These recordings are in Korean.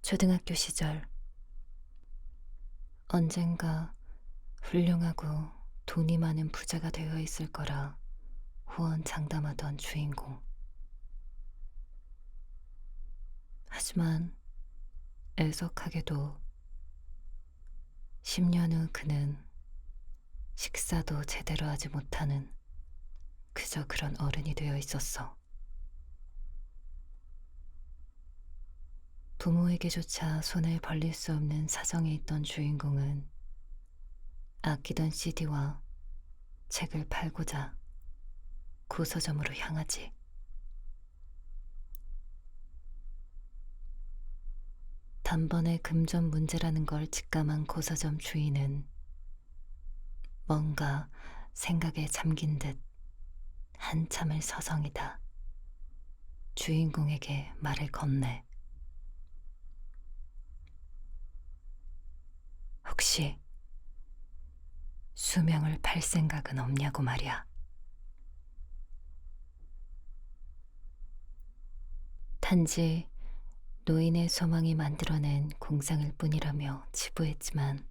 초등학교 시절 언젠가 훌륭하고 돈이 많은 부자가 되어 있을 거라 호언장담하던 주인공. 하지만 애석하게도 10년 후 그는 식사도 제대로 하지 못하는 그저 그런 어른이 되어 있었어. 부모에게조차 손을 벌릴 수 없는 사정에 있던 주인공은 아끼던 CD와 책을 팔고자 고서점으로 향하지. 단번에 금전 문제라는 걸 직감한 고서점 주인은 뭔가 생각에 잠긴 듯 한참을 서성이다 주인공에게 말을 건네. 혹시 수명을 팔 생각은 없냐고 말이야. 단지 노인의 소망이 만들어낸 공상일 뿐이라며 치부했지만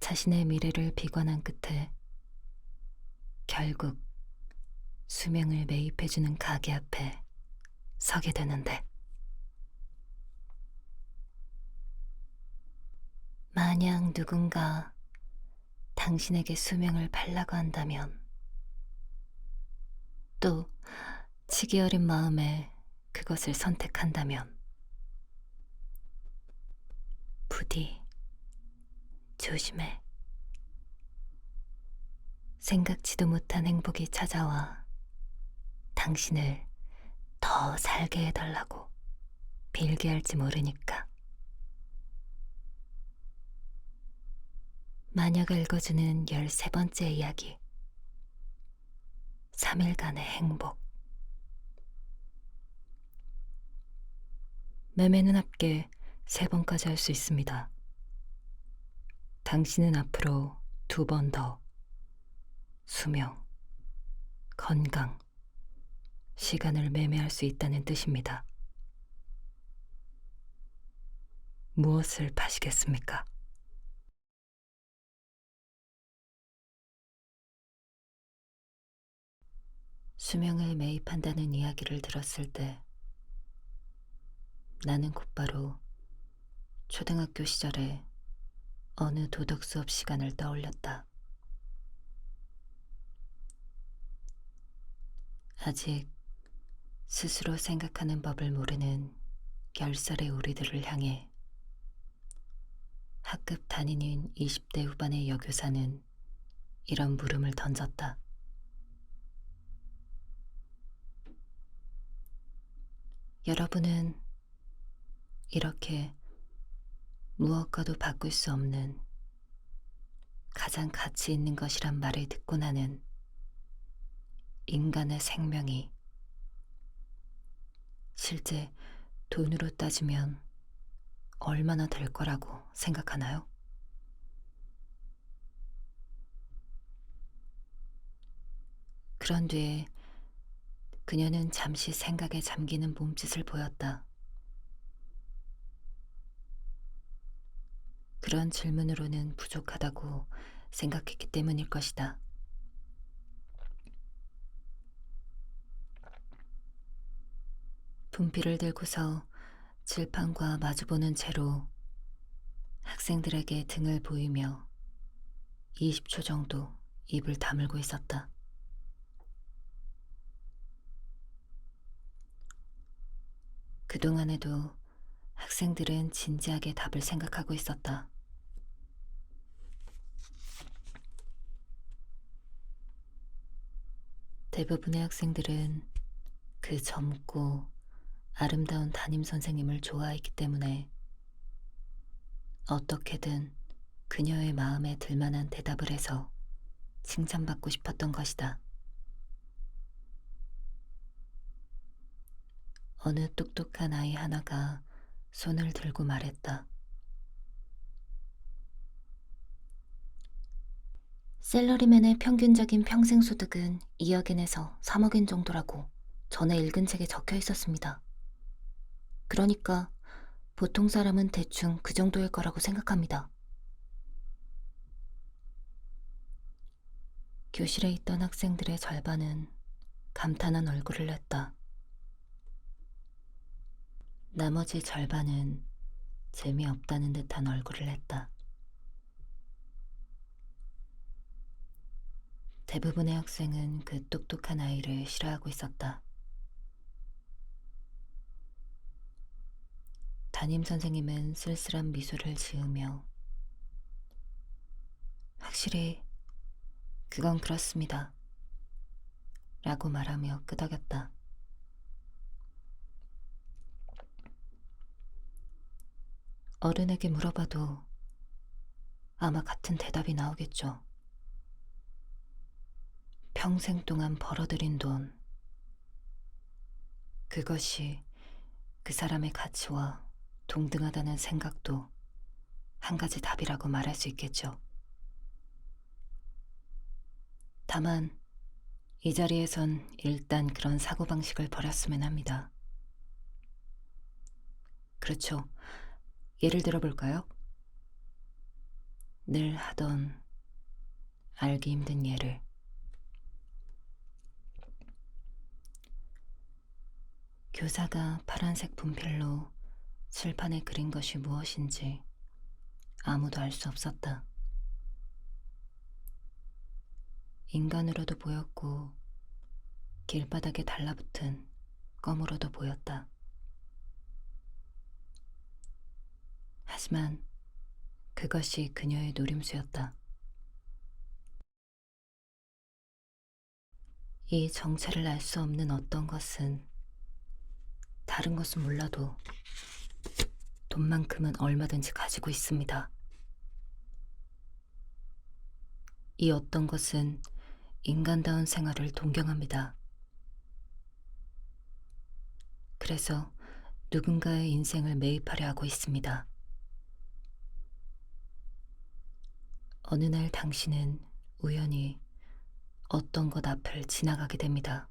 자신의 미래를 비관한 끝에 결국 수명을 매입해주는 가게 앞에 서게 되는데, 만약 누군가 당신에게 수명을 팔라고 한다면, 또 치기 어린 마음에 그것을 선택한다면 부디 조심해. 생각지도 못한 행복이 찾아와 당신을 더 살게 해달라고 빌게 할지 모르니까. 마녀가 읽어주는 13번째 이야기. 3일간의 행복. 매매는 합계 3번까지 할 수 있습니다. 당신은 앞으로 2번 더 수명, 건강, 시간을 매매할 수 있다는 뜻입니다. 무엇을 파시겠습니까? 수명을 매입한다는 이야기를 들었을 때 나는 곧바로 초등학교 시절의 어느 도덕 수업 시간을 떠올렸다. 아직 스스로 생각하는 법을 모르는 10살의 우리들을 향해 학급 담임인 20대 후반의 여교사는 이런 물음을 던졌다. 여러분은 이렇게 무엇과도 바꿀 수 없는 가장 가치 있는 것이란 말을 듣고 나는 인간의 생명이 실제 돈으로 따지면 얼마나 될 거라고 생각하나요? 그런 뒤에 그녀는 잠시 생각에 잠기는 몸짓을 보였다. 그런 질문으로는 부족하다고 생각했기 때문일 것이다. 분필을 들고서 칠판과 마주보는 채로 학생들에게 등을 보이며 20초 정도 입을 다물고 있었다. 그동안에도 학생들은 진지하게 답을 생각하고 있었다. 대부분의 학생들은 그 젊고 아름다운 담임 선생님을 좋아했기 때문에 어떻게든 그녀의 마음에 들만한 대답을 해서 칭찬받고 싶었던 것이다. 어느 똑똑한 아이 하나가 손을 들고 말했다. 셀러리맨의 평균적인 평생 소득은 2억엔에서 3억엔 정도라고 전에 읽은 책에 적혀 있었습니다. 그러니까 보통 사람은 대충 그 정도일 거라고 생각합니다. 교실에 있던 학생들의 절반은 감탄한 얼굴을 냈다. 나머지 절반은 재미없다는 듯한 얼굴을 했다. 대부분의 학생은 그 똑똑한 아이를 싫어하고 있었다. 담임 선생님은 쓸쓸한 미소를 지으며 확실히 그건 그렇습니다. 라고 말하며 끄덕였다. 어른에게 물어봐도 아마 같은 대답이 나오겠죠. 평생 동안 벌어들인 돈. 그것이 그 사람의 가치와 동등하다는 생각도 한 가지 답이라고 말할 수 있겠죠. 다만 이 자리에선 일단 그런 사고방식을 버렸으면 합니다. 그렇죠. 예를 들어볼까요? 늘 하던 알기 힘든 예를. 교사가 파란색 분필로 칠판에 그린 것이 무엇인지 아무도 알 수 없었다. 인간으로도 보였고 길바닥에 달라붙은 껌으로도 보였다. 하지만 그것이 그녀의 노림수였다. 이 정체를 알 수 없는 어떤 것은 다른 것은 몰라도 돈만큼은 얼마든지 가지고 있습니다. 이 어떤 것은 인간다운 생활을 동경합니다. 그래서 누군가의 인생을 매입하려 하고 있습니다. 어느 날 당신은 우연히 어떤 것 앞을 지나가게 됩니다.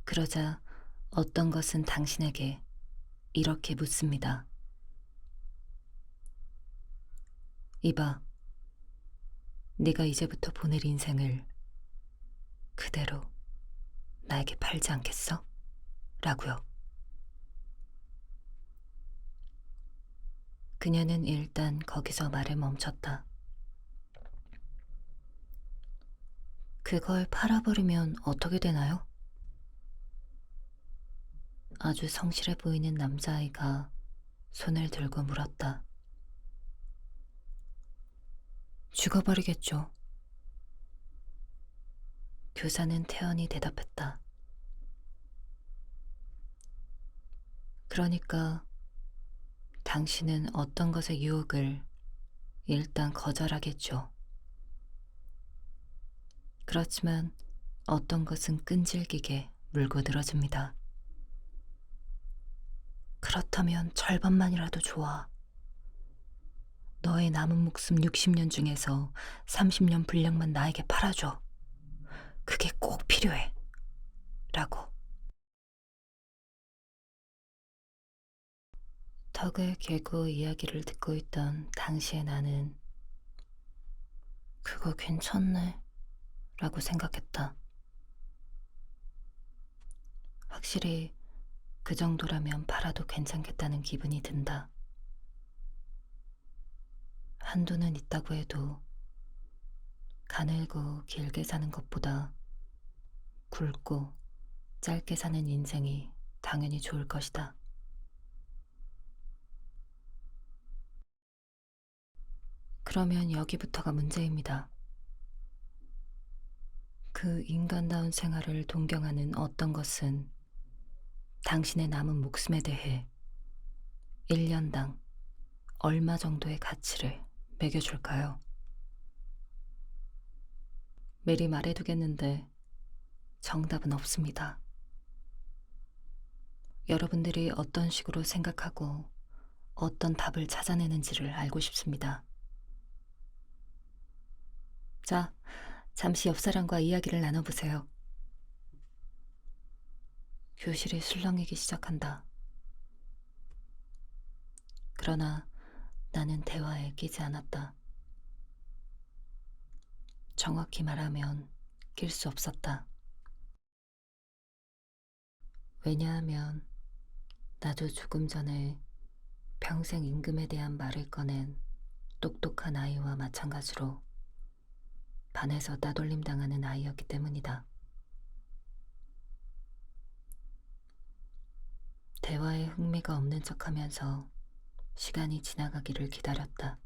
그러자 어떤 것은 당신에게 이렇게 묻습니다. 이봐, 네가 이제부터 보낼 인생을 그대로 나에게 팔지 않겠어? 라고요. 그녀는 일단 거기서 말을 멈췄다. 그걸 팔아버리면 어떻게 되나요? 아주 성실해 보이는 남자아이가 손을 들고 물었다. 죽어버리겠죠. 교사는 태연히 대답했다. 그러니까 당신은 어떤 것의 유혹을 일단 거절하겠죠. 그렇지만 어떤 것은 끈질기게 물고 늘어집니다. 그렇다면 절반만이라도 좋아. 너의 남은 목숨 60년 중에서 30년 분량만 나에게 팔아줘. 그게 꼭 필요해. 라고. 덕을 개고 이야기를 듣고 있던 당시의 나는 그거 괜찮네. 라고 생각했다. 확실히 그 정도라면 팔아도 괜찮겠다는 기분이 든다. 한도는 있다고 해도 가늘고 길게 사는 것보다 굵고 짧게 사는 인생이 당연히 좋을 것이다. 그러면 여기부터가 문제입니다. 그 인간다운 생활을 동경하는 어떤 것은 당신의 남은 목숨에 대해 1년당 얼마 정도의 가치를 매겨줄까요? 미리 말해두겠는데 정답은 없습니다. 여러분들이 어떤 식으로 생각하고 어떤 답을 찾아내는지를 알고 싶습니다. 자, 잠시 옆 사람과 이야기를 나눠보세요. 교실이 술렁이기 시작한다. 그러나 나는 대화에 끼지 않았다. 정확히 말하면 낄 수 없었다. 왜냐하면 나도 조금 전에 평생 임금에 대한 말을 꺼낸 똑똑한 아이와 마찬가지로 반에서 따돌림 당하는 아이였기 때문이다. 대화에 흥미가 없는 척하면서 시간이 지나가기를 기다렸다.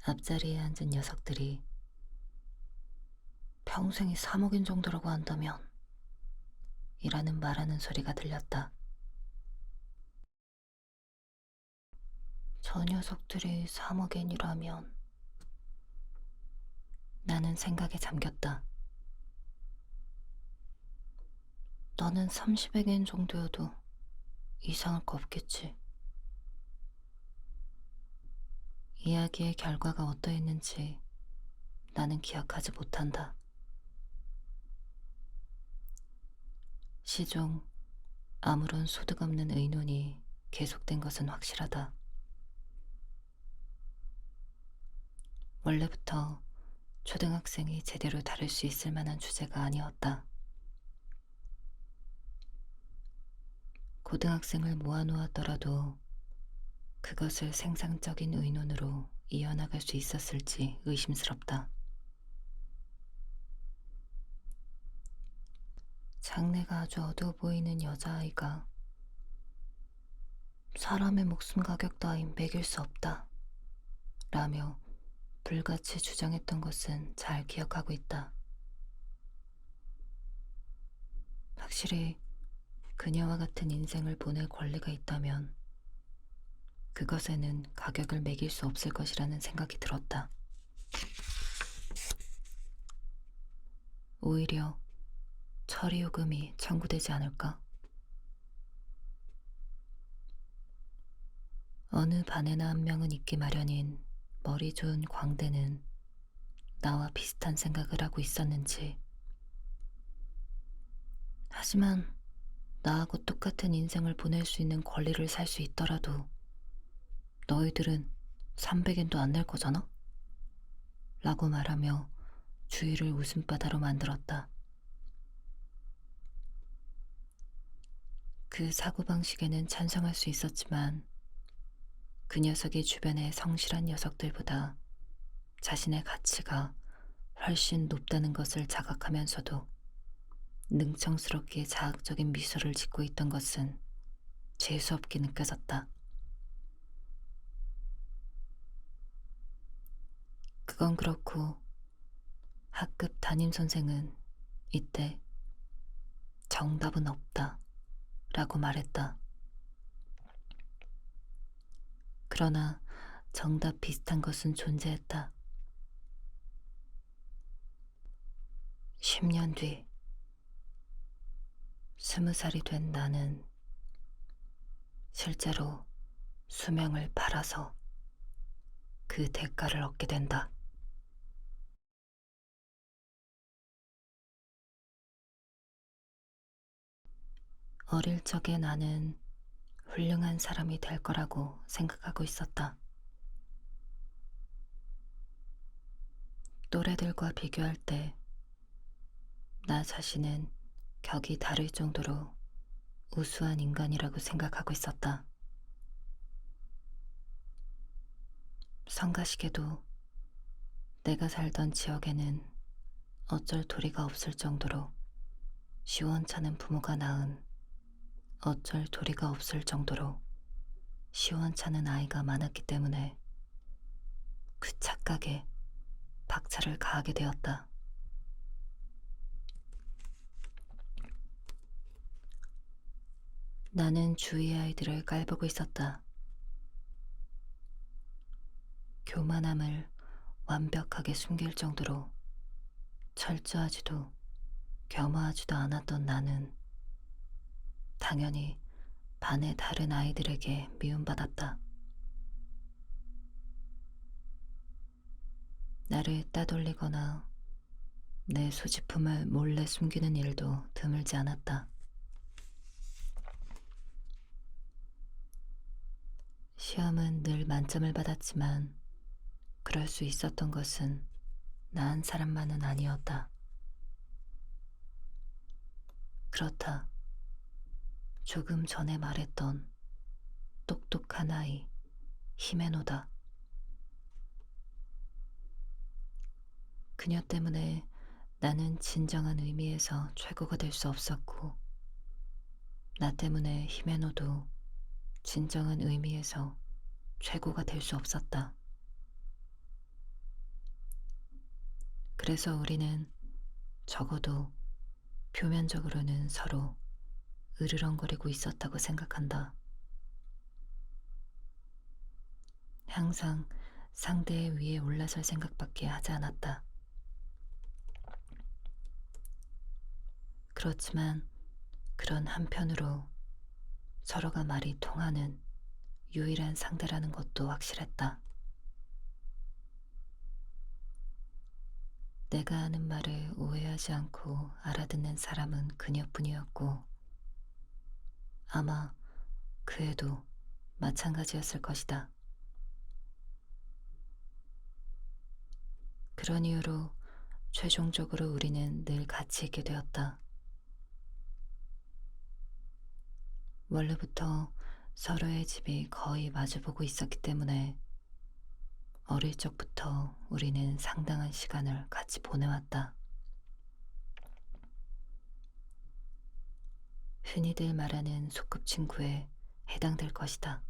앞자리에 앉은 녀석들이 평생이 3억인 정도라고 한다면 이라는 말하는 소리가 들렸다. 저 녀석들이 3억엔이라면 나는 생각에 잠겼다. 너는 30억엔 정도여도 이상할 거 없겠지. 이야기의 결과가 어떠했는지 나는 기억하지 못한다. 시종 아무런 소득 없는 의논이 계속된 것은 확실하다. 원래부터 초등학생이 제대로 다룰 수 있을 만한 주제가 아니었다. 고등학생을 모아놓았더라도 그것을 생산적인 의논으로 이어나갈 수 있었을지 의심스럽다. 장래가 아주 어두워 보이는 여자아이가 사람의 목숨 가격 따윈 매길 수 없다 라며 불같이 주장했던 것은 잘 기억하고 있다. 확실히 그녀와 같은 인생을 보낼 권리가 있다면 그것에는 가격을 매길 수 없을 것이라는 생각이 들었다. 오히려 처리요금이 청구되지 않을까? 어느 반에나 한 명은 있기 마련인 머리 좋은 광대는 나와 비슷한 생각을 하고 있었는지. 하지만 나하고 똑같은 인생을 보낼 수 있는 권리를 살 수 있더라도 너희들은 300엔도 안 낼 거잖아? 라고 말하며 주위를 웃음바다로 만들었다. 그 사고방식에는 찬성할 수 있었지만 그 녀석이 주변의 성실한 녀석들보다 자신의 가치가 훨씬 높다는 것을 자각하면서도 능청스럽게 자학적인 미소를 짓고 있던 것은 재수없게 느껴졌다. 그건 그렇고 학급 담임선생은 이때 정답은 없다 라고 말했다. 그러나 정답 비슷한 것은 존재했다. 10년 뒤 20살이 된 나는 실제로 수명을 팔아서 그 대가를 얻게 된다. 어릴 적에 나는 훌륭한 사람이 될 거라고 생각하고 있었다. 또래들과 비교할 때 나 자신은 격이 다를 정도로 우수한 인간이라고 생각하고 있었다. 성가시게도 내가 살던 지역에는 어쩔 도리가 없을 정도로 시원찮은 부모가 낳은 어쩔 도리가 없을 정도로 시원찮은 아이가 많았기 때문에 그 착각에 박차를 가하게 되었다. 나는 주위 아이들을 깔보고 있었다. 교만함을 완벽하게 숨길 정도로 철저하지도 겸허하지도 않았던 나는 당연히 반의 다른 아이들에게 미움받았다. 나를 따돌리거나 내 소지품을 몰래 숨기는 일도 드물지 않았다. 시험은 늘 만점을 받았지만 그럴 수 있었던 것은 나 한 사람만은 아니었다. 그렇다. 조금 전에 말했던 똑똑한 아이, 히메노다. 그녀 때문에 나는 진정한 의미에서 최고가 될 수 없었고, 나 때문에 히메노도 진정한 의미에서 최고가 될 수 없었다. 그래서 우리는 적어도 표면적으로는 서로 으르렁거리고 있었다고 생각한다. 항상 상대의 위에 올라설 생각밖에 하지 않았다. 그렇지만 그런 한편으로 서로가 말이 통하는 유일한 상대라는 것도 확실했다. 내가 하는 말을 오해하지 않고 알아듣는 사람은 그녀뿐이었고, 아마 그 애도 마찬가지였을 것이다. 그런 이유로 최종적으로 우리는 늘 같이 있게 되었다. 원래부터 서로의 집이 거의 마주보고 있었기 때문에 어릴 적부터 우리는 상당한 시간을 같이 보내왔다. 흔히들 말하는 소꿉친구에 해당될 것이다.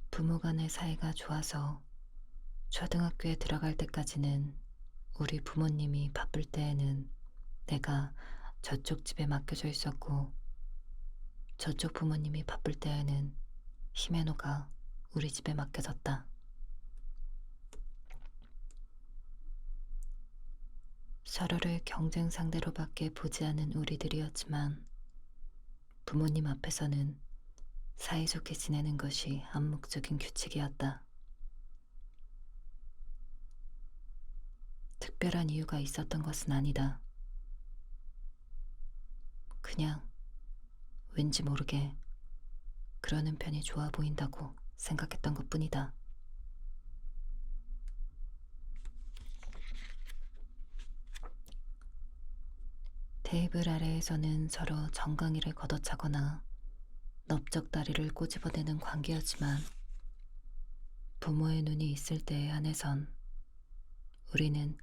부모 간의 사이가 좋아서 초등학교에 들어갈 때까지는 우리 부모님이 바쁠 때에는 내가 저쪽 집에 맡겨져 있었고, 저쪽 부모님이 바쁠 때에는 히메노가 우리 집에 맡겨졌다. 서로를 경쟁 상대로밖에 보지 않은 우리들이었지만 부모님 앞에서는 사이좋게 지내는 것이 암묵적인 규칙이었다. 특별한 이유가 있었던 것은 아니다. 그냥 왠지 모르게 그러는 편이 좋아 보인다고 생각했던 것뿐이다. 테이블 아래에서는 서로 정강이를 걷어차거나 넓적다리를 꼬집어대는 관계였지만 부모의 눈이 있을 때에 한해선 우리는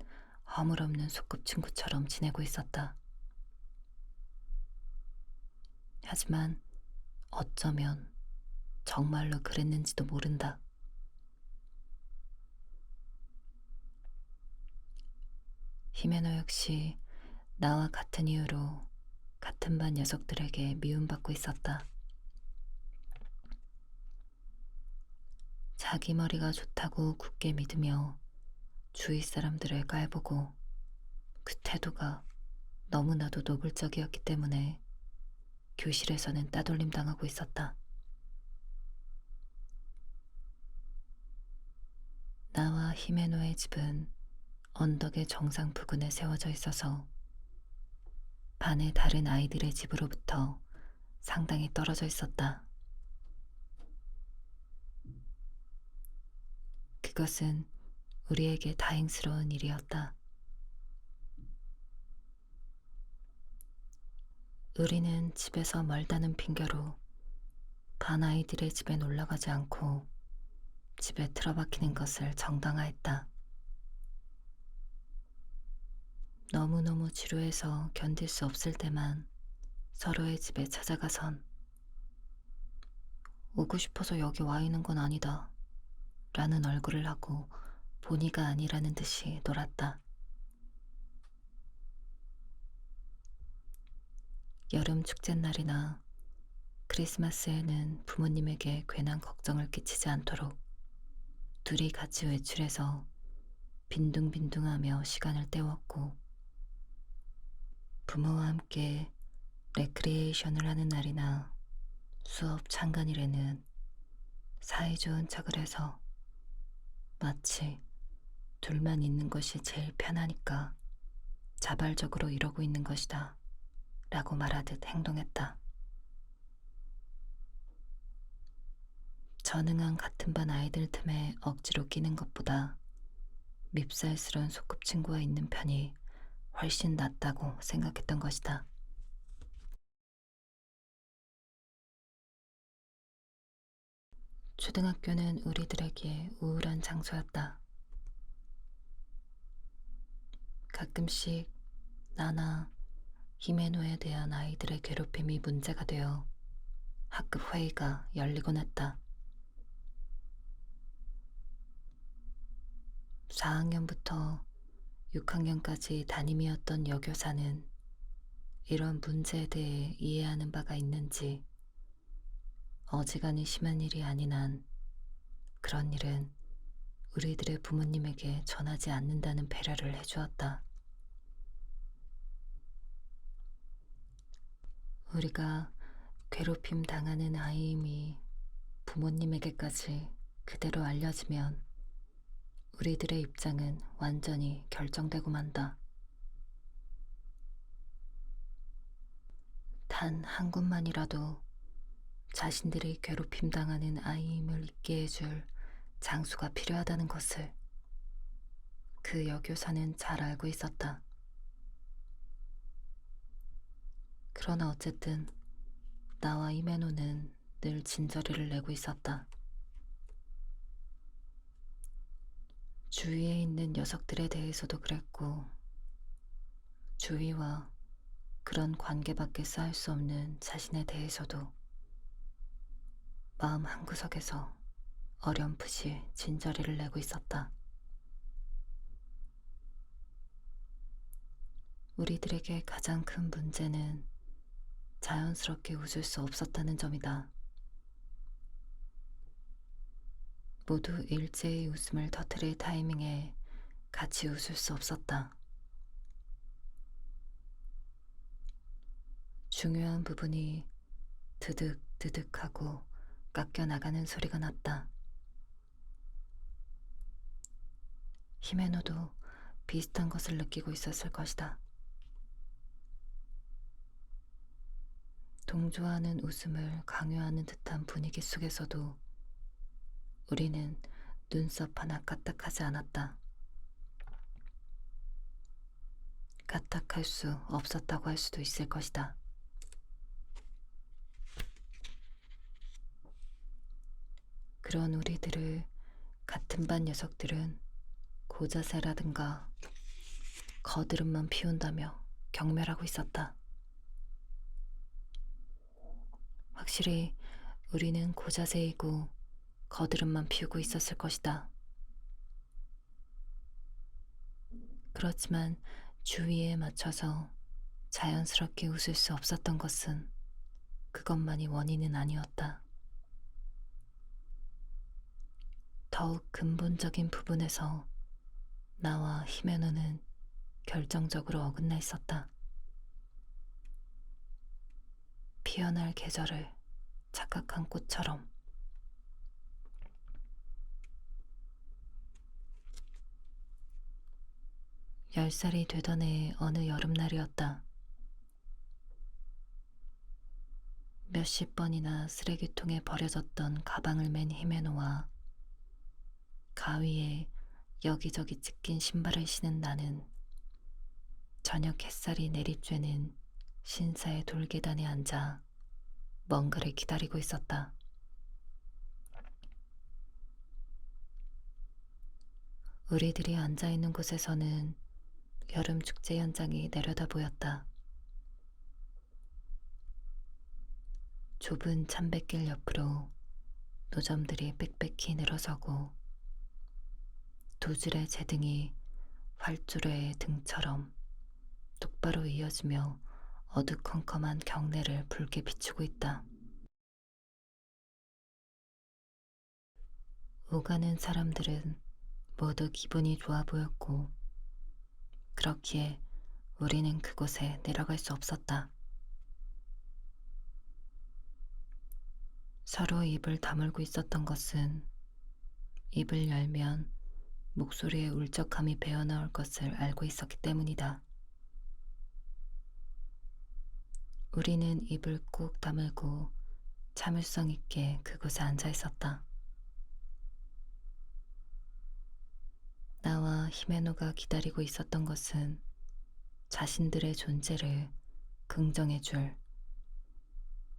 허물없는 소꿉친구처럼 지내고 있었다. 하지만 어쩌면 정말로 그랬는지도 모른다. 히메노 역시 나와 같은 이유로 같은 반 녀석들에게 미움받고 있었다. 자기 머리가 좋다고 굳게 믿으며 주위 사람들을 깔보고 그 태도가 너무나도 노골적이었기 때문에 교실에서는 따돌림 당하고 있었다. 나와 히메노의 집은 언덕의 정상 부근에 세워져 있어서 반의 다른 아이들의 집으로부터 상당히 떨어져 있었다. 그것은 우리에게 다행스러운 일이었다. 우리는 집에서 멀다는 핑계로 반 아이들의 집에 놀러가지 않고 집에 틀어박히는 것을 정당화했다. 너무너무 지루해서 견딜 수 없을 때만 서로의 집에 찾아가선 오고 싶어서 여기 와 있는 건 아니다 라는 얼굴을 하고 본의가 아니라는 듯이 놀았다. 여름 축제날이나 크리스마스에는 부모님에게 괜한 걱정을 끼치지 않도록 둘이 같이 외출해서 빈둥빈둥하며 시간을 때웠고, 부모와 함께 레크리에이션을 하는 날이나 수업 참관일에는 사이좋은 척을 해서 마치 둘만 있는 것이 제일 편하니까 자발적으로 이러고 있는 것이다. 라고 말하듯 행동했다. 전응한 같은 반 아이들 틈에 억지로 끼는 것보다 밉살스런 소꿉친구와 있는 편이 훨씬 낫다고 생각했던 것이다. 초등학교는 우리들에게 우울한 장소였다. 가끔씩 나나 히메노에 대한 아이들의 괴롭힘이 문제가 되어 학급 회의가 열리곤 했다. 4학년부터 6학년까지 담임이었던 여교사는 이런 문제에 대해 이해하는 바가 있는지 어지간히 심한 일이 아닌 한 그런 일은 우리들의 부모님에게 전하지 않는다는 배려를 해주었다. 우리가 괴롭힘 당하는 아이임이 부모님에게까지 그대로 알려지면 우리들의 입장은 완전히 결정되고 만다. 단 한 곳만이라도 자신들이 괴롭힘 당하는 아이임을 잊게 해줄 장수가 필요하다는 것을 그 여교사는 잘 알고 있었다. 그러나 어쨌든 나와 이메노는 늘 진저리를 내고 있었다. 주위에 있는 녀석들에 대해서도 그랬고 주위와 그런 관계밖에 쌓을 수 없는 자신에 대해서도 마음 한구석에서 어렴풋이 진저리를 내고 있었다. 우리들에게 가장 큰 문제는 자연스럽게 웃을 수 없었다는 점이다. 모두 일제히 웃음을 터뜨릴 타이밍에 같이 웃을 수 없었다. 중요한 부분이 드득드득하고 깎여 나가는 소리가 났다. 히메노도 비슷한 것을 느끼고 있었을 것이다. 동조하는 웃음을 강요하는 듯한 분위기 속에서도 우리는 눈썹 하나 까딱하지 않았다. 까딱할 수 없었다고 할 수도 있을 것이다. 그런 우리들을 같은 반 녀석들은 고자세라든가 거드름만 피운다며 경멸하고 있었다. 확실히 우리는 고자세이고 거드름만 피우고 있었을 것이다. 그렇지만 주위에 맞춰서 자연스럽게 웃을 수 없었던 것은 그것만이 원인은 아니었다. 더욱 근본적인 부분에서 나와 히메노는 결정적으로 어긋나 있었다. 피어날 계절을 착각한 꽃처럼. 10살이 되던 해의 어느 여름날이었다. 몇십 번이나 쓰레기통에 버려졌던 가방을 맨 히메노와 가위에 여기저기 찢긴 신발을 신은 나는 저녁 햇살이 내리쬐는 신사의 돌계단에 앉아 뭔가를 기다리고 있었다. 우리들이 앉아있는 곳에서는 여름 축제 현장이 내려다 보였다. 좁은 참배길 옆으로 노점들이 빽빽히 늘어서고 두 줄의 제등이 활주로의 등처럼 똑바로 이어지며 어두컴컴한 경내를 붉게 비추고 있다. 오가는 사람들은 모두 기분이 좋아 보였고 그렇기에 우리는 그곳에 내려갈 수 없었다. 서로 입을 다물고 있었던 것은 입을 열면 목소리에 울적함이 배어나올 것을 알고 있었기 때문이다. 우리는 입을 꾹 다물고 참을성 있게 그곳에 앉아 있었다. 나와 히메노가 기다리고 있었던 것은 자신들의 존재를 긍정해줄,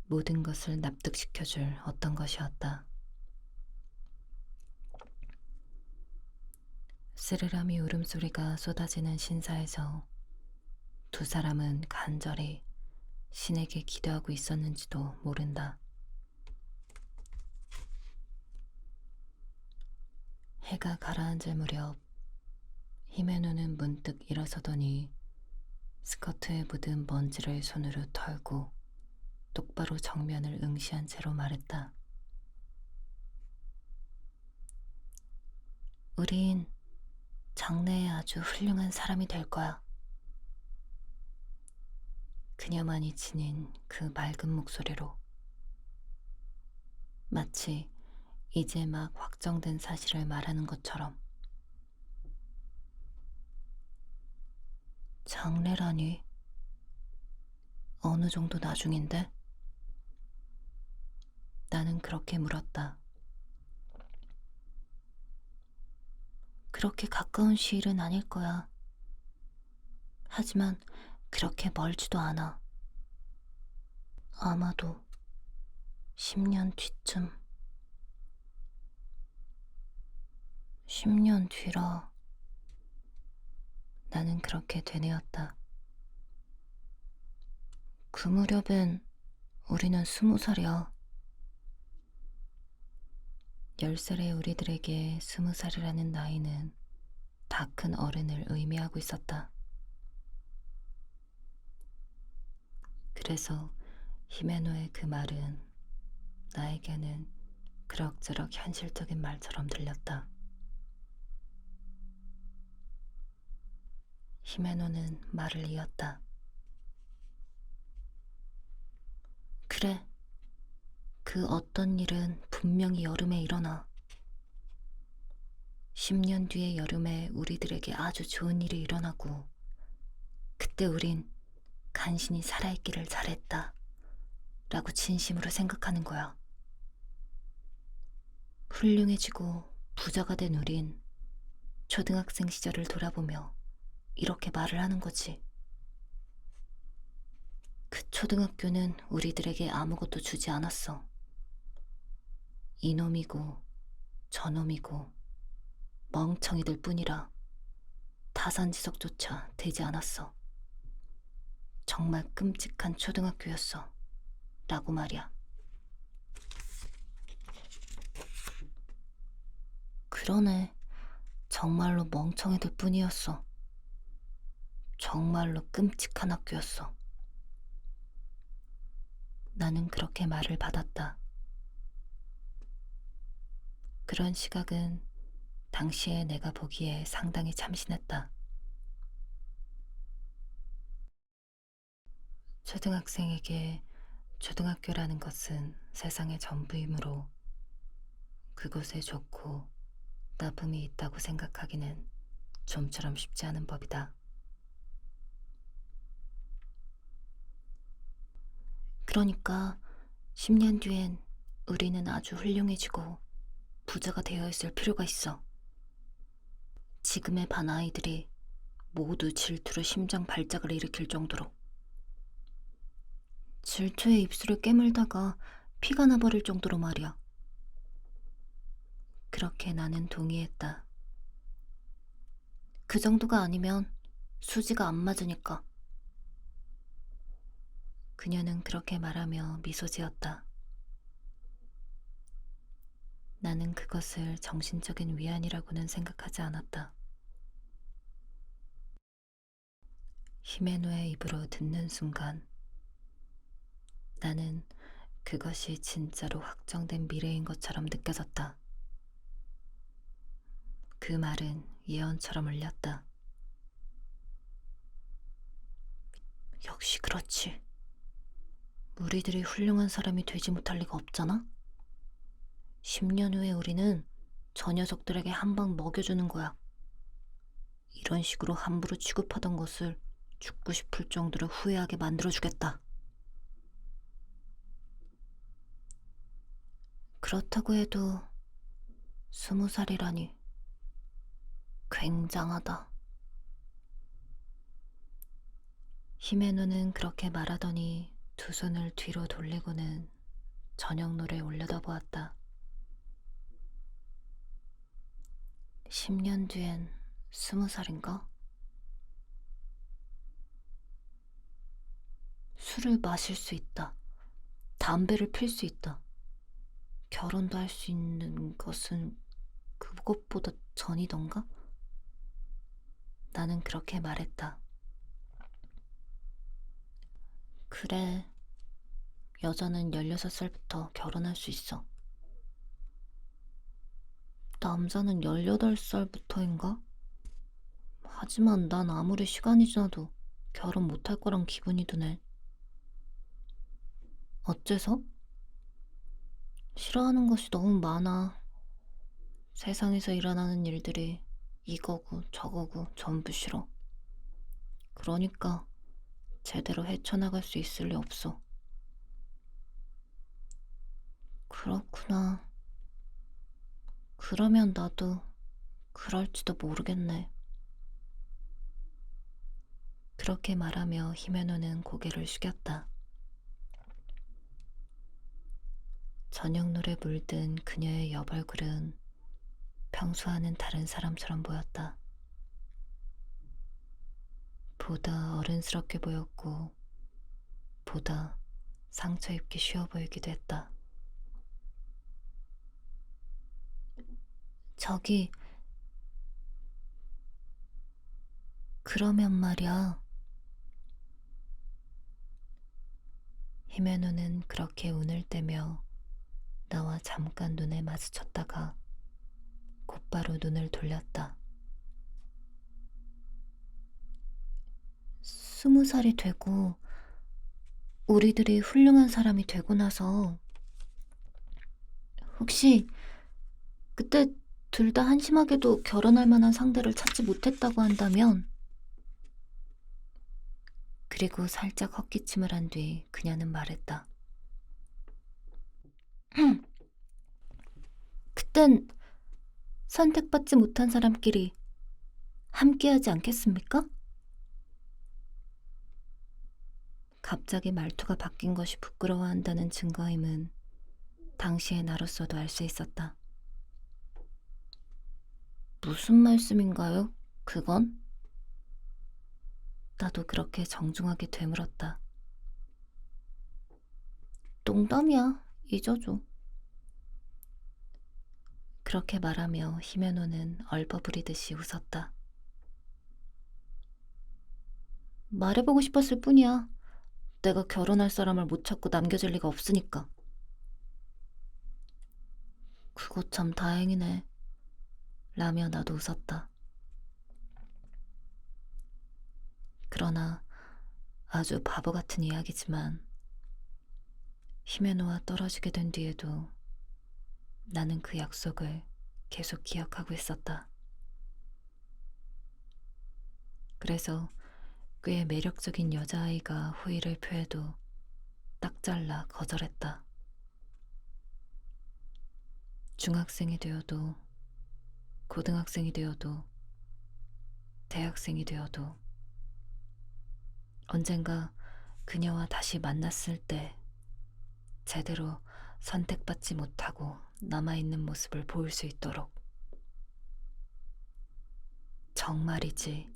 모든 것을 납득시켜줄 어떤 것이었다. 스르라미 울음소리가 쏟아지는 신사에서 두 사람은 간절히 신에게 기도하고 있었는지도 모른다. 해가 가라앉을 무렵 히메노는 문득 일어서더니 스커트에 묻은 먼지를 손으로 털고 똑바로 정면을 응시한 채로 말했다. 우린 장래에 아주 훌륭한 사람이 될 거야. 그녀만이 지닌 그 맑은 목소리로, 마치 이제 막 확정된 사실을 말하는 것처럼. 장래라니? 어느 정도 나중인데? 나는 그렇게 물었다. 그렇게 가까운 시일은 아닐 거야. 하지만 그렇게 멀지도 않아. 아마도 10년 뒤쯤. 10년 뒤라. 나는 그렇게 되뇌었다. 그 무렵엔 우리는 20살이야. 10살의 우리들에게 20살이라는 나이는 다 큰 어른을 의미하고 있었다. 그래서 히메노의 그 말은 나에게는 그럭저럭 현실적인 말처럼 들렸다. 히메노는 말을 이었다. 그래, 그 어떤 일은 분명히 여름에 일어나. 10년 뒤의 여름에 우리들에게 아주 좋은 일이 일어나고, 그때 우린 간신히 살아있기를 잘했다 라고 진심으로 생각하는 거야. 훌륭해지고 부자가 된 우린 초등학생 시절을 돌아보며 이렇게 말을 하는 거지. 그 초등학교는 우리들에게 아무것도 주지 않았어. 이놈이고 저놈이고 멍청이들 뿐이라 타산지석조차 되지 않았어. 정말 끔찍한 초등학교였어. 라고 말이야. 그러네. 정말로 멍청이들 뿐이었어. 정말로 끔찍한 학교였어. 나는 그렇게 말을 받았다. 그런 시각은 당시에 내가 보기에 상당히 참신했다. 초등학생에게 초등학교라는 것은 세상의 전부이므로 그곳에 좋고 나쁨이 있다고 생각하기는 좀처럼 쉽지 않은 법이다. 그러니까 10년 뒤엔 우리는 아주 훌륭해지고 부자가 되어 있을 필요가 있어. 지금의 반 아이들이 모두 질투로 심장 발작을 일으킬 정도로. 질투에 입술을 깨물다가 피가 나버릴 정도로 말이야. 그렇게 나는 동의했다. 그 정도가 아니면 수지가 안 맞으니까. 그녀는 그렇게 말하며 미소 지었다. 나는 그것을 정신적인 위안이라고는 생각하지 않았다. 히메노의 입으로 듣는 순간 나는 그것이 진짜로 확정된 미래인 것처럼 느껴졌다. 그 말은 예언처럼 울렸다. 역시 그렇지. 우리들이 훌륭한 사람이 되지 못할 리가 없잖아? 10년 후에 우리는 저 녀석들에게 한 방 먹여주는 거야. 이런 식으로 함부로 취급하던 것을 죽고 싶을 정도로 후회하게 만들어주겠다. 그렇다고 해도 20살이라니 굉장하다. 히메노는 그렇게 말하더니 두 손을 뒤로 돌리고는 저녁노래 올려다보았다. 10년 뒤엔 20살인가? 술을 마실 수 있다. 담배를 필 수 있다. 결혼도 할 수 있는 것은 그것보다 전이던가? 나는 그렇게 말했다. 그래, 여자는 16살부터 결혼할 수 있어. 남자는 18살부터인가? 하지만 난 아무리 시간이 지나도 결혼 못할 거란 기분이 드네. 어째서? 싫어하는 것이 너무 많아. 세상에서 일어나는 일들이 이거고 저거고 전부 싫어. 그러니까 제대로 헤쳐나갈 수 있을 리 없어. 그렇구나. 그러면 나도 그럴지도 모르겠네. 그렇게 말하며 히메노는 고개를 숙였다. 저녁노래 물든 그녀의 여벌굴은 평소와는 다른 사람처럼 보였다. 보다 어른스럽게 보였고 보다 상처 입기 쉬워 보이기도 했다. 저기, 그러면 말이야. 히메노는 그렇게 운을 떼며 나와 잠깐 눈을 마주쳤다가 곧바로 눈을 돌렸다. 20살이 되고 우리들이 훌륭한 사람이 되고 나서 혹시 그때 둘 다 한심하게도 결혼할 만한 상대를 찾지 못했다고 한다면, 그리고 살짝 헛기침을 한 뒤 그녀는 말했다. 그땐 선택받지 못한 사람끼리 함께하지 않겠습니까? 갑자기 말투가 바뀐 것이 부끄러워한다는 증거임은 당시의 나로서도 알 수 있었다. 무슨 말씀인가요? 그건? 나도 그렇게 정중하게 되물었다. 농담이야. 잊어줘. 그렇게 말하며 히메노는 얼버무리듯이 웃었다. 말해보고 싶었을 뿐이야. 내가 결혼할 사람을 못 찾고 남겨질 리가 없으니까. 그거 참 다행이네. 라며 나도 웃었다. 그러나 아주 바보 같은 이야기지만 히메노와 떨어지게 된 뒤에도 나는 그 약속을 계속 기억하고 있었다. 그래서 꽤 매력적인 여자아이가 호의를 표해도 딱 잘라 거절했다. 중학생이 되어도 고등학생이 되어도 대학생이 되어도 언젠가 그녀와 다시 만났을 때 제대로 선택받지 못하고 남아있는 모습을 보일 수 있도록. 정말이지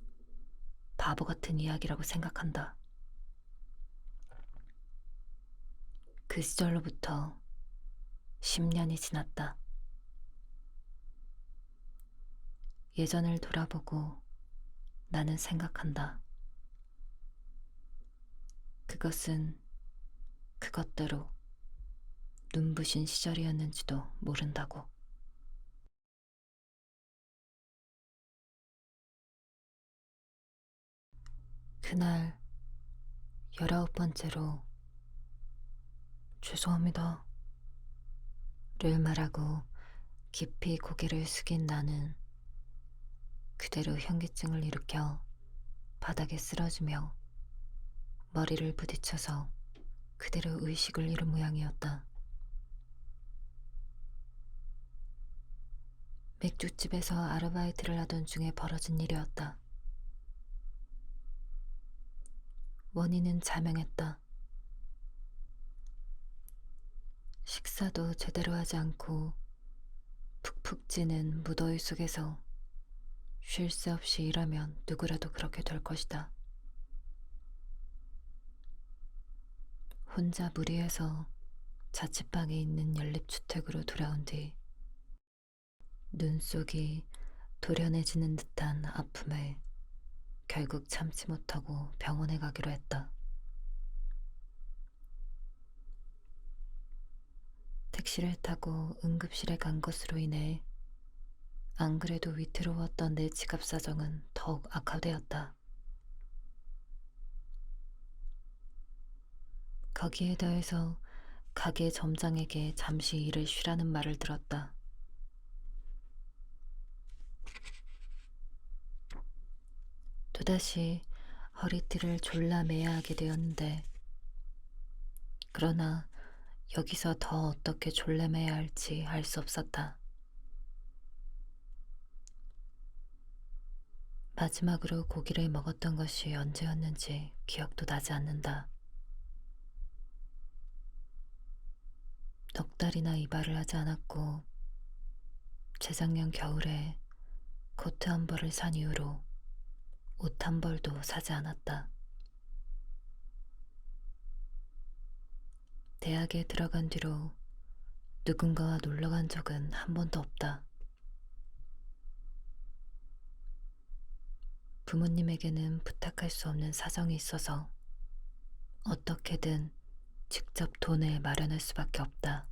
바보 같은 이야기라고 생각한다. 그 시절로부터 10년이 지났다. 예전을 돌아보고 나는 생각한다. 그것은 그것대로 눈부신 시절이었는지도 모른다고. 그날 19번째로 죄송합니다 를 말하고 깊이 고개를 숙인 나는 그대로 현기증을 일으켜 바닥에 쓰러지며 머리를 부딪혀서 그대로 의식을 잃은 모양이었다. 맥주집에서 아르바이트를 하던 중에 벌어진 일이었다. 원인은 자명했다. 식사도 제대로 하지 않고 푹푹 찌는 무더위 속에서 쉴 새 없이 일하면 누구라도 그렇게 될 것이다. 혼자 무리해서 자취방에 있는 연립주택으로 돌아온 뒤 눈 속이 도련해지는 듯한 아픔에 결국 참지 못하고 병원에 가기로 했다. 택시를 타고 응급실에 간 것으로 인해 안 그래도 위태로웠던 내 지갑 사정은 더욱 악화되었다. 거기에 더해서 가게 점장에게 잠시 일을 쉬라는 말을 들었다. 또다시 허리띠를 졸라매야 하게 되었는데, 그러나 여기서 더 어떻게 졸라매야 할지 알 수 없었다. 마지막으로 고기를 먹었던 것이 언제였는지 기억도 나지 않는다. 넉 달이나 이발을 하지 않았고 재작년 겨울에 코트 한 벌을 산 이후로 옷 한 벌도 사지 않았다. 대학에 들어간 뒤로 누군가와 놀러 간 적은 한 번도 없다. 부모님에게는 부탁할 수 없는 사정이 있어서 어떻게든 직접 돈을 마련할 수밖에 없다.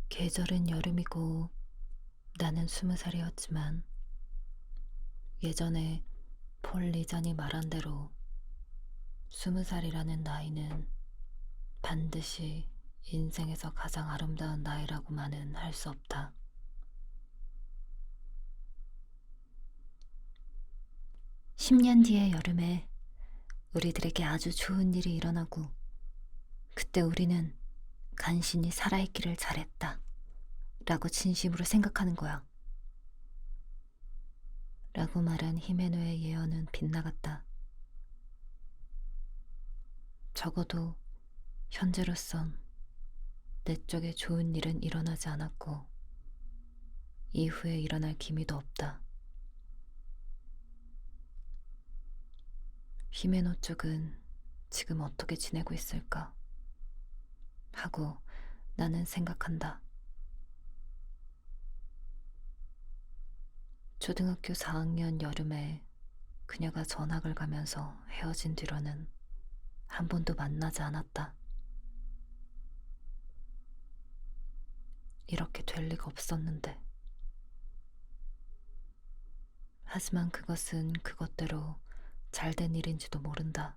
계절은 여름이고 나는 20살이었지만 예전에 폴 리잔이 말한 대로 20살이라는 나이는 반드시 인생에서 가장 아름다운 나이라고만은 할 수 없다. 10년 뒤의 여름에 우리들에게 아주 좋은 일이 일어나고 그때 우리는 간신히 살아있기를 잘했다 라고 진심으로 생각하는 거야. 라고 말한 히메노의 예언은 빗나갔다. 적어도 현재로선 내 쪽에 좋은 일은 일어나지 않았고 이후에 일어날 기미도 없다. 히메노 쪽은 지금 어떻게 지내고 있을까 하고 나는 생각한다. 초등학교 4학년 여름에 그녀가 전학을 가면서 헤어진 뒤로는 한 번도 만나지 않았다. 이렇게 될 리가 없었는데. 하지만 그것은 그것대로 잘된 일인지도 모른다.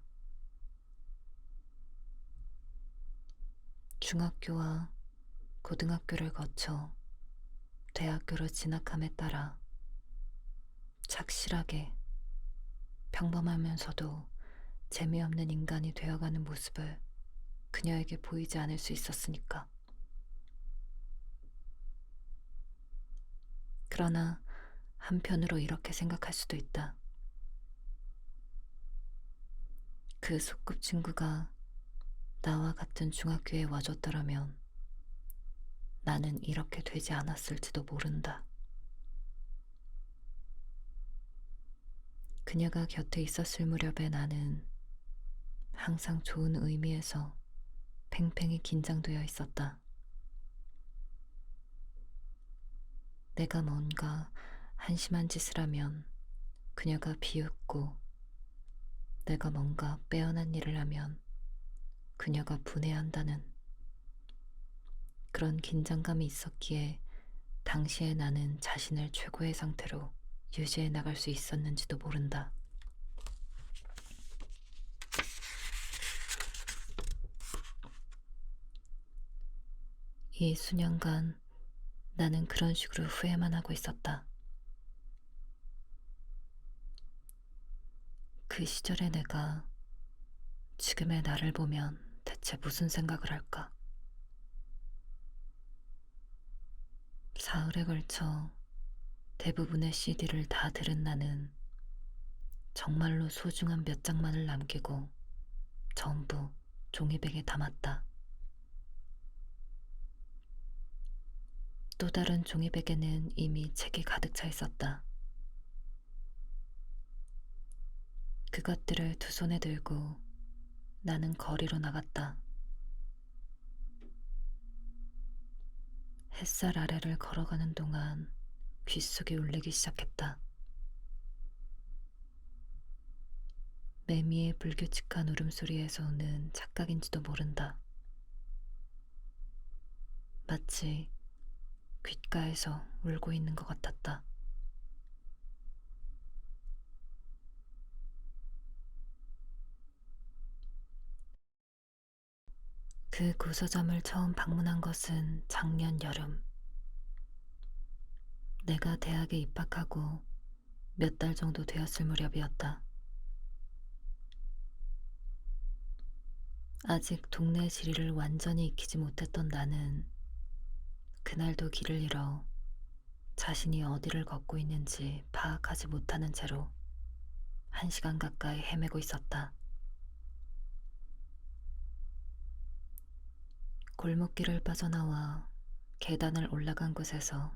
중학교와 고등학교를 거쳐 대학교로 진학함에 따라 착실하게 평범하면서도 재미없는 인간이 되어가는 모습을 그녀에게 보이지 않을 수 있었으니까. 그러나 한편으로 이렇게 생각할 수도 있다. 그 소꿉친구가 나와 같은 중학교에 와줬더라면 나는 이렇게 되지 않았을지도 모른다. 그녀가 곁에 있었을 무렵에 나는 항상 좋은 의미에서 팽팽히 긴장되어 있었다. 내가 뭔가 한심한 짓을 하면 그녀가 비웃고 내가 뭔가 빼어난 일을 하면 그녀가 분해한다는 그런 긴장감이 있었기에 당시에 나는 자신을 최고의 상태로 유지해 나갈 수 있었는지도 모른다. 이 수년간 나는 그런 식으로 후회만 하고 있었다. 그 시절의 내가 지금의 나를 보면 대체 무슨 생각을 할까? 사흘에 걸쳐 대부분의 CD를 다 들은 나는 정말로 소중한 몇 장만을 남기고 전부 종이백에 담았다. 또 다른 종이백에는 이미 책이 가득 차 있었다. 그것들을 두 손에 들고 나는 거리로 나갔다. 햇살 아래를 걸어가는 동안 귓속이 울리기 시작했다. 매미의 불규칙한 울음소리에서 오는 착각인지도 모른다. 마치 귓가에서 울고 있는 것 같았다. 그 고서점을 처음 방문한 것은 작년 여름. 내가 대학에 입학하고 몇 달 정도 되었을 무렵이었다. 아직 동네 지리를 완전히 익히지 못했던 나는 그날도 길을 잃어 자신이 어디를 걷고 있는지 파악하지 못하는 채로 1시간 가까이 헤매고 있었다. 골목길을 빠져나와 계단을 올라간 곳에서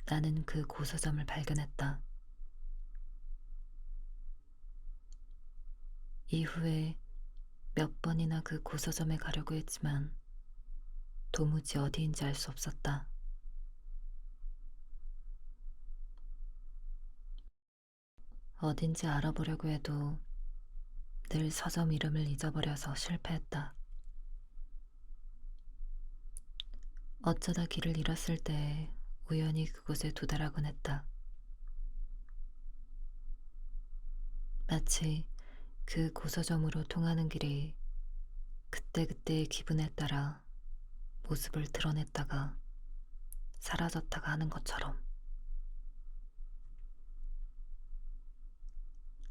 나는 그 고서점을 발견했다. 이후에 몇 번이나 그 고서점에 가려고 했지만 도무지 어디인지 알 수 없었다. 어딘지 알아보려고 해도 늘 서점 이름을 잊어버려서 실패했다. 어쩌다 길을 잃었을 때 우연히 그곳에 도달하곤 했다. 마치 그 고서점으로 통하는 길이 그때그때의 기분에 따라 모습을 드러냈다가 사라졌다가 하는 것처럼.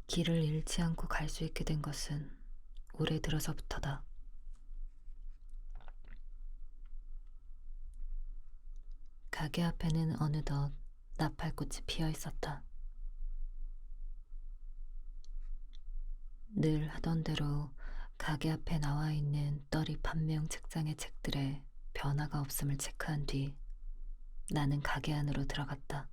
길을 잃지 않고 갈 수 있게 된 것은 올해 들어서부터다. 가게 앞에는 어느덧 나팔꽃이 피어 있었다. 늘 하던 대로 가게 앞에 나와 있는 떨이 판매용 책장의 책들에 변화가 없음을 체크한 뒤 나는 가게 안으로 들어갔다.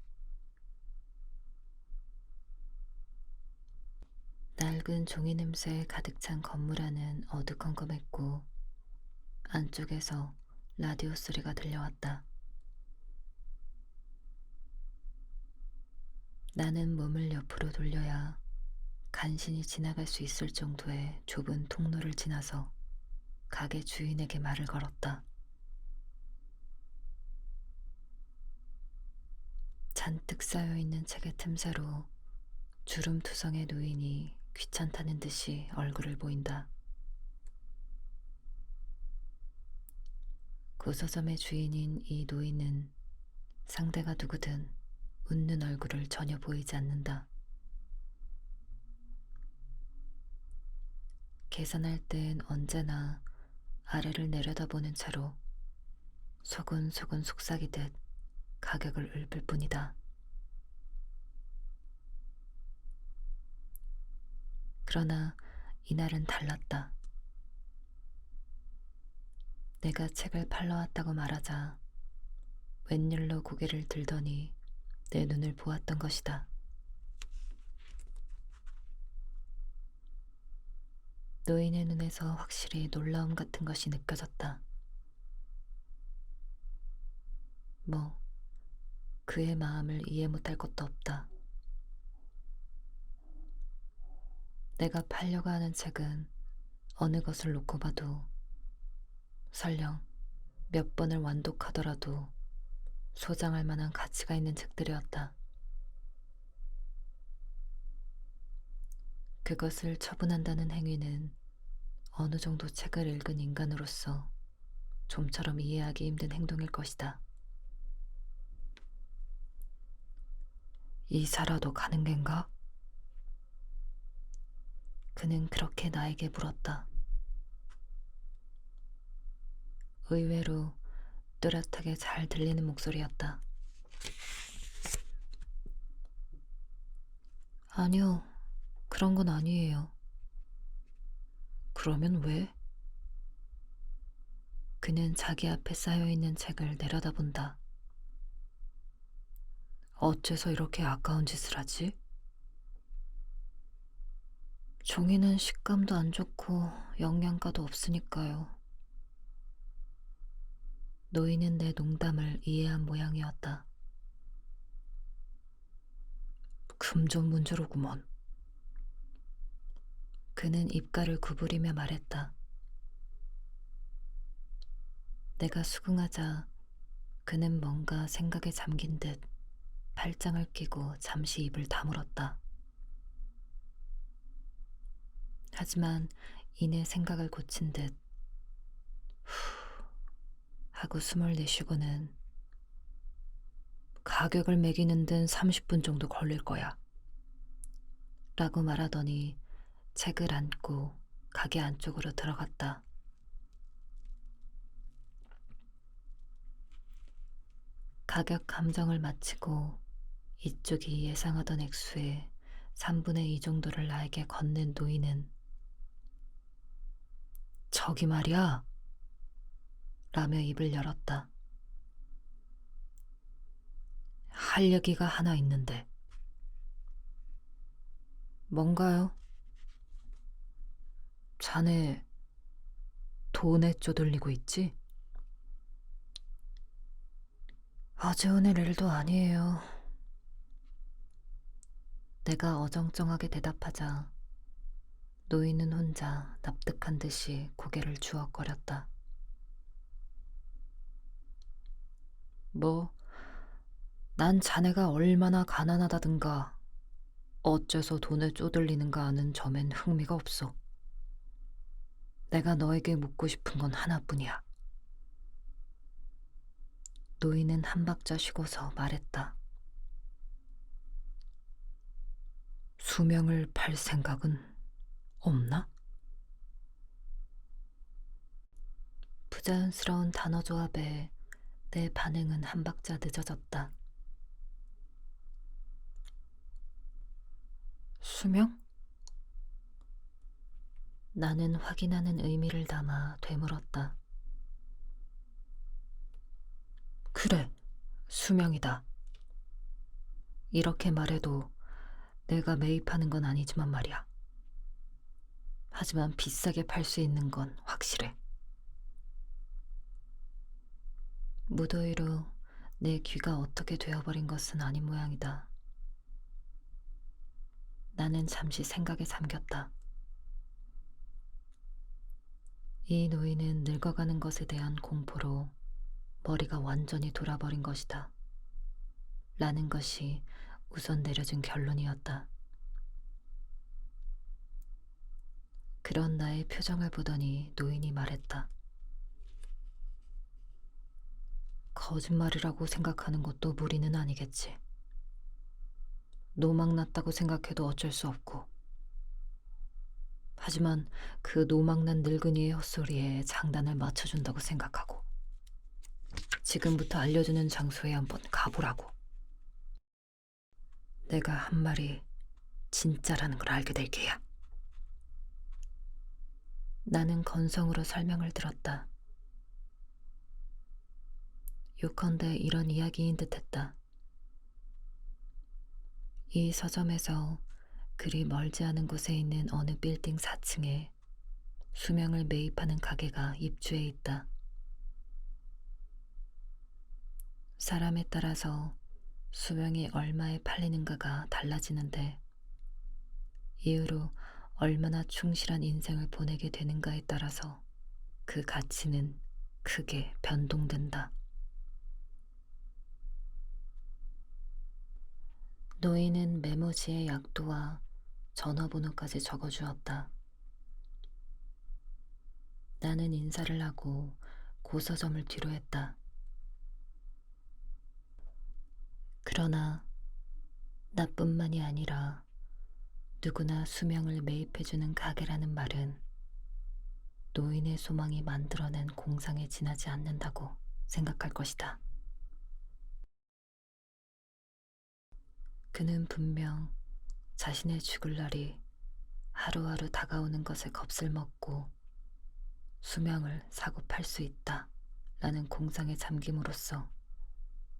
낡은 종이 냄새에 가득 찬 건물 안은 어두컴컴했고 안쪽에서 라디오 소리가 들려왔다. 나는 몸을 옆으로 돌려야 간신히 지나갈 수 있을 정도의 좁은 통로를 지나서 가게 주인에게 말을 걸었다. 잔뜩 쌓여있는 책의 틈새로 주름투성의 노인이 귀찮다는 듯이 얼굴을 보인다. 고서점의 주인인 이 노인은 상대가 누구든 웃는 얼굴을 전혀 보이지 않는다. 계산할 땐 언제나 아래를 내려다보는 채로 소곤소곤 속삭이듯 가격을 읊을 뿐이다. 그러나 이날은 달랐다. 내가 책을 팔러 왔다고 말하자 웬일로 고개를 들더니 내 눈을 보았던 것이다. 노인의 눈에서 확실히 놀라움 같은 것이 느껴졌다. 뭐, 그의 마음을 이해 못할 것도 없다. 내가 팔려고 하는 책은 어느 것을 놓고 봐도 설령 몇 번을 완독하더라도 소장할 만한 가치가 있는 책들이었다. 그것을 처분한다는 행위는 어느 정도 책을 읽은 인간으로서 좀처럼 이해하기 힘든 행동일 것이다. 이사라도 가는 겐가? 그는 그렇게 나에게 물었다. 의외로 뚜렷하게 잘 들리는 목소리였다. 아니요, 그런 건 아니에요. 그러면 왜? 그는 자기 앞에 쌓여있는 책을 내려다본다. 어째서 이렇게 아까운 짓을 하지? 종이는 식감도 안 좋고 영양가도 없으니까요. 노인은 내 농담을 이해한 모양이었다. 금전 문제로구먼. 그는 입가를 구부리며 말했다. 내가 수긍하자 그는 뭔가 생각에 잠긴 듯 팔짱을 끼고 잠시 입을 다물었다. 하지만 이내 생각을 고친 듯 후 하고 숨을 내쉬고는 가격을 매기는 데는 30분 정도 걸릴 거야. 라고 말하더니 책을 안고 가게 안쪽으로 들어갔다. 가격 감정을 마치고 이쪽이 예상하던 액수의 3분의 2 정도를 나에게 건넨 노인은 저기 말이야 라며 입을 열었다. 할 얘기가 하나 있는데. 뭔가요? 자네 돈에 쪼들리고 있지? 어제 오늘 일도 아니에요. 내가 어정쩡하게 대답하자 노인은 혼자 납득한 듯이 고개를 주워거렸다. 뭐, 난 자네가 얼마나 가난하다든가 어째서 돈에 쪼들리는가 하는 점엔 흥미가 없어. 내가 너에게 묻고 싶은 건 하나뿐이야. 노인은 한 박자 쉬고서 말했다. 수명을 팔 생각은 없나? 부자연스러운 단어 조합에 내 반응은 한 박자 늦어졌다. 수명? 나는 확인하는 의미를 담아 되물었다. 그래, 수명이다. 이렇게 말해도 내가 매입하는 건 아니지만 말이야. 하지만 비싸게 팔 수 있는 건 확실해. 무더위로 내 귀가 어떻게 되어버린 것은 아닌 모양이다. 나는 잠시 생각에 잠겼다. 이 노인은 늙어가는 것에 대한 공포로 머리가 완전히 돌아버린 것이다. 라는 것이 우선 내려진 결론이었다. 그런 나의 표정을 보더니 노인이 말했다. 거짓말이라고 생각하는 것도 무리는 아니겠지. 노망났다고 생각해도 어쩔 수 없고. 하지만 그 노망난 늙은이의 헛소리에 장단을 맞춰준다고 생각하고. 지금부터 알려주는 장소에 한번 가보라고. 내가 한 말이 진짜라는 걸 알게 될 게야. 나는 건성으로 설명을 들었다. 요컨대 이런 이야기인 듯했다. 이 서점에서 그리 멀지 않은 곳에 있는 어느 빌딩 4층에 수명을 매입하는 가게가 입주해 있다. 사람에 따라서 수명이 얼마에 팔리는가가 달라지는데 이후로 얼마나 충실한 인생을 보내게 되는가에 따라서 그 가치는 크게 변동된다. 노인은 메모지에 약도와 전화번호까지 적어주었다. 나는 인사를 하고 고서점을 뒤로 했다. 그러나 나뿐만이 아니라 누구나 수명을 매입해주는 가게라는 말은 노인의 소망이 만들어낸 공상에 지나지 않는다고 생각할 것이다. 그는 분명 자신의 죽을 날이 하루하루 다가오는 것에 겁을 먹고 수명을 사고 팔 수 있다 라는 공상에 잠김으로써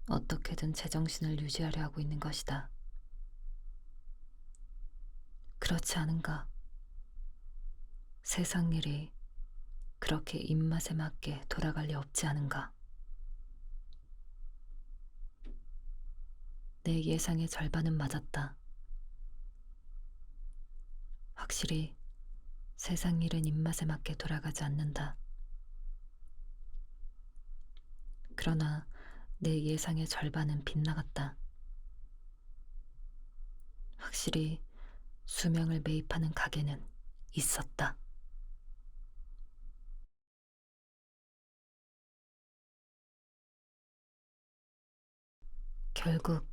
어떻게든 제정신을 유지하려 하고 있는 것이다. 그렇지 않은가? 세상 일이 그렇게 입맛에 맞게 돌아갈 리 없지 않은가? 내 예상의 절반은 맞았다. 확실히 세상 일은 입맛에 맞게 돌아가지 않는다. 그러나 내 예상의 절반은 빗나갔다. 확실히 수명을 매입하는 가게는 있었다. 결국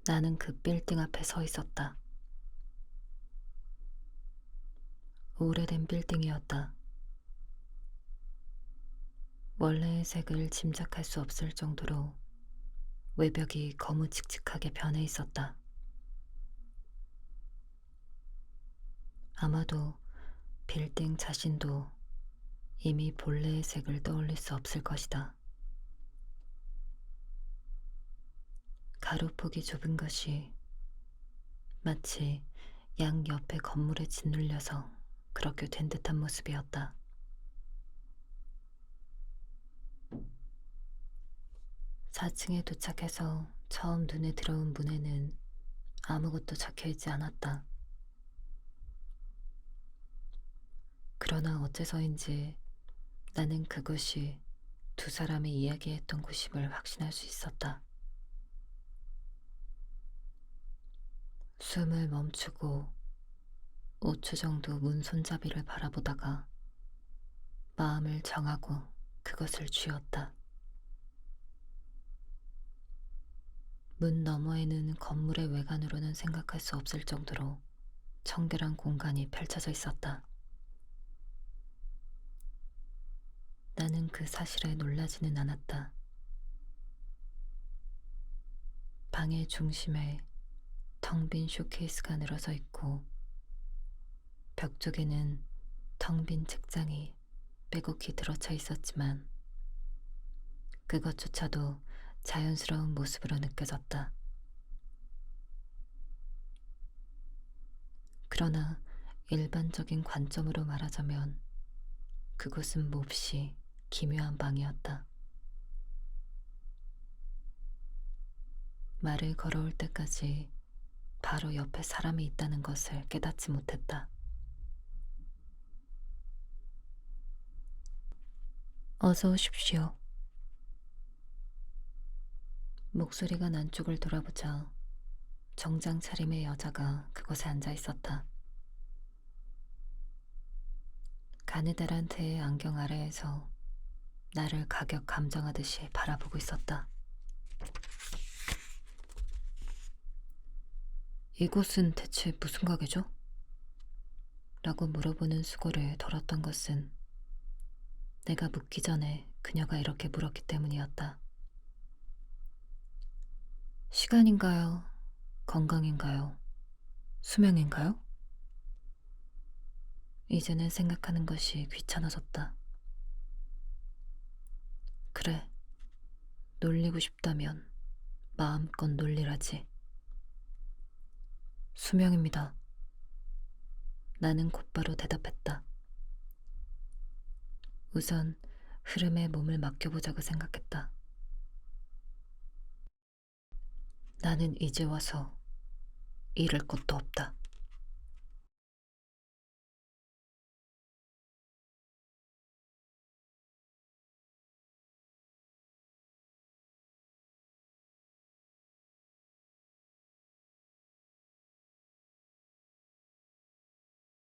나는 그 빌딩 앞에 서 있었다. 오래된 빌딩이었다. 원래의 색을 짐작할 수 없을 정도로 외벽이 거무칙칙하게 변해 있었다. 아마도 빌딩 자신도 이미 본래의 색을 떠올릴 수 없을 것이다. 가로폭이 좁은 것이 마치 양옆의 건물에 짓눌려서 그렇게 된 듯한 모습이었다. 4층에 도착해서 처음 눈에 들어온 문에는 아무것도 적혀있지 않았다. 그러나 어째서인지 나는 그것이 두 사람이 이야기했던 곳임을 확신할 수 있었다. 숨을 멈추고 5초 정도 문 손잡이를 바라보다가 마음을 정하고 그것을 쥐었다. 문 너머에는 건물의 외관으로는 생각할 수 없을 정도로 청결한 공간이 펼쳐져 있었다. 나는 그 사실에 놀라지는 않았다. 방의 중심에 텅 빈 쇼케이스가 늘어서 있고 벽 쪽에는 텅 빈 책장이 빼곡히 들어차 있었지만 그것조차도 자연스러운 모습으로 느껴졌다. 그러나 일반적인 관점으로 말하자면 그곳은 몹시 기묘한 방이었다. 말을 걸어올 때까지 바로 옆에 사람이 있다는 것을 깨닫지 못했다. 어서 오십시오. 목소리가 난 쪽을 돌아보자 정장 차림의 여자가 그곳에 앉아 있었다. 가느다란 태의 안경 아래에서 나를 가격 감정하듯이 바라보고 있었다. 이곳은 대체 무슨 가게죠? 라고 물어보는 수고를 덜었던 것은 내가 묻기 전에 그녀가 이렇게 물었기 때문이었다. 시간인가요? 건강인가요? 수명인가요? 이제는 생각하는 것이 귀찮아졌다. 그래, 놀리고 싶다면 마음껏 놀리라지. 수명입니다. 나는 곧바로 대답했다. 우선 흐름에 몸을 맡겨보자고 생각했다. 나는 이제 와서 잃을 것도 없다.